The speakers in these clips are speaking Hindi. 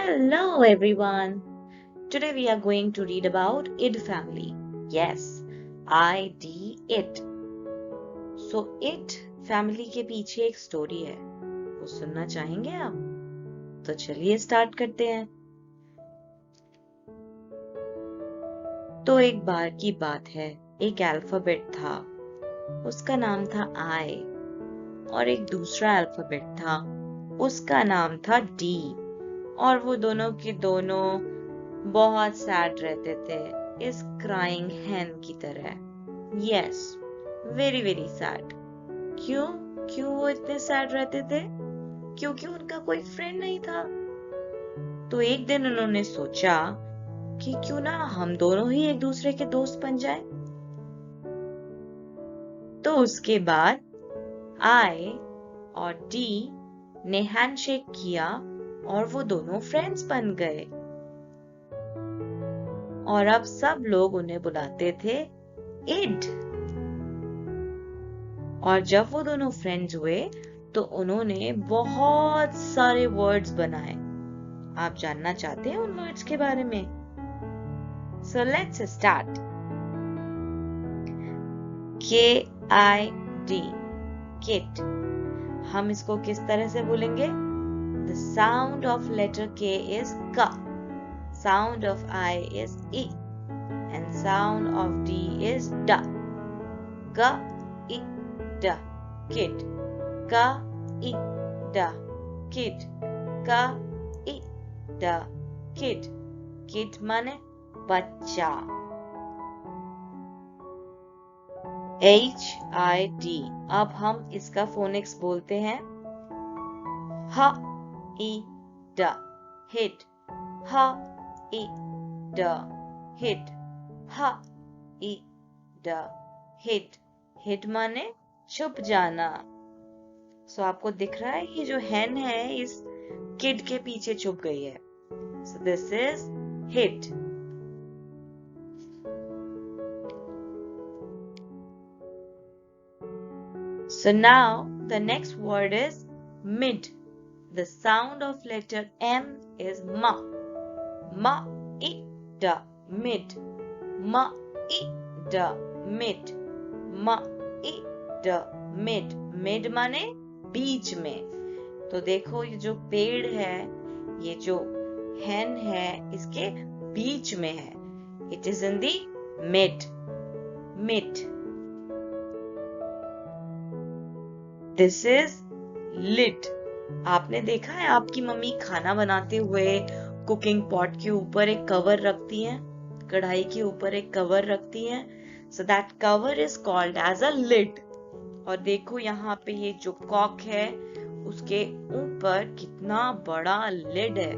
Hello everyone. Today we are going to read about id family. Yes, ID it. So id family के पीछे एक स्टोरी है, वो सुनना चाहेंगे आप? तो चलिए स्टार्ट करते हैं। तो एक बार की बात है, एक अल्फाबेट था, उसका नाम था आई, और एक दूसरा अल्फाबेट था, उसका नाम था डी, और वो दोनों के दोनों बहुत सैड रहते थे, इस क्राइंग हैन की तरह। Yes, very very sad. क्यों क्यों वो इतने सैड रहते थे? क्योंकि उनका कोई फ्रेंड नहीं था। तो एक दिन उन्होंने सोचा कि क्यों ना हम दोनों ही एक दूसरे के दोस्त बन जाए। तो उसके बाद आई और डी ने हैंडशेक किया और वो दोनों फ्रेंड्स बन गए, और अब सब लोग उन्हें बुलाते थे इड। और जब वो दोनों फ्रेंड्स हुए तो उन्होंने बहुत सारे वर्ड्स बनाए। आप जानना चाहते हैं उन वर्ड्स के बारे में? So let's start. KID kit. हम इसको किस तरह से बोलेंगे? The sound of letter K is K, sound of I is E, and sound of D is D. K I D kid. K I D kid. K I D kid. Kid माने बच्चा। HID। अब हम इसका फोनिक्स बोलते हैं H I D hit. H I D hit. H I D hit. Hit माने छुप जाना। सो आपको दिख रहा है ये जो हैन है इस किड के पीछे छुप गई है। So this is hit. So now the next word is mid. The sound of letter M is ma. Ma I D mid. Ma I D mid. Ma I D mid. Mid माने बीच में। तो देखो ये जो पेड़ है, ये जो हैन है, इसके बीच में है। It is in the mid. Mid. This is lid. आपने देखा है आपकी मम्मी खाना बनाते हुए कुकिंग पॉट के ऊपर एक कवर रखती हैं, कढ़ाई के ऊपर एक कवर रखती हैं। So that cover is called as a lid. और देखो यहाँ पे ये जो कॉक है उसके ऊपर कितना बड़ा लिड है,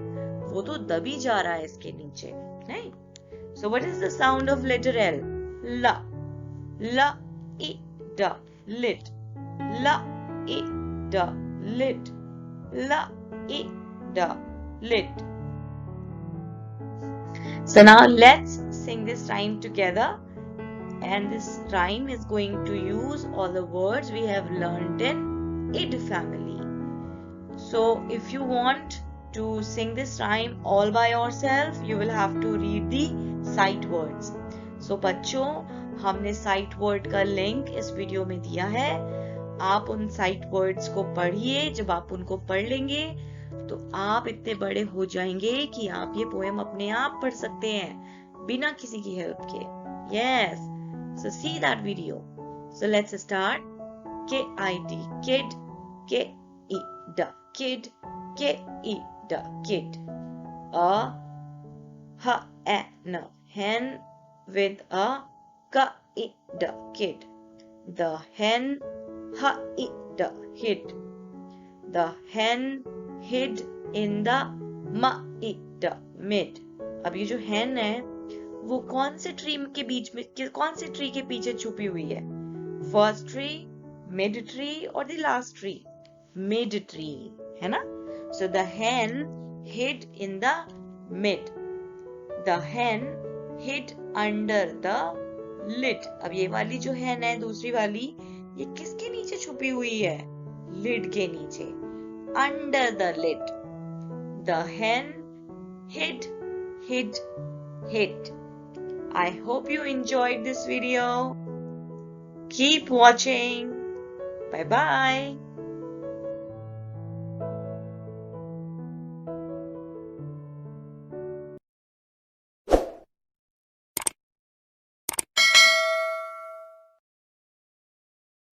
वो तो दबी जा रहा है इसके नीचे, नहीं? So what is the sound of letter L? ला। ला I D लिड। ला I D लिड। ला I D lid. So now let's sing this rhyme together. And this rhyme is going to use all the words we have learned in id family. So if you want to sing this rhyme all by yourself, you will have to read the sight words. So बच्चों, हमने sight word का लिंक इस वीडियो में दिया है। आप उन sight words को पढ़िए। जब आप उनको पढ़ लेंगे तो आप इतने बड़े हो जाएंगे कि आप ये पोएम अपने आप पढ़ सकते हैं बिना किसी की हेल्प के। Yes. So see that video. So let's start. KID kid. KID kid. KID kid. Hen hen with a KID kid. The hen hid hid. The hen hid in the mid. अब ये जो hen है वो कौन से ट्री के बीच में, कौन से ट्री के पीछे छुपी हुई है? फर्स्ट ट्री, मिड ट्री और the last tree? Mid tree, है ना? So the hen hid in the mid. The hen hid under the lid. अब ये वाली जो hen है, दूसरी वाली, ये किसके नीचे छुपी हुई है? लिड के नीचे। Under the lid. The hen hid, hid, hid. I hope you enjoyed this video. Keep watching. Bye bye.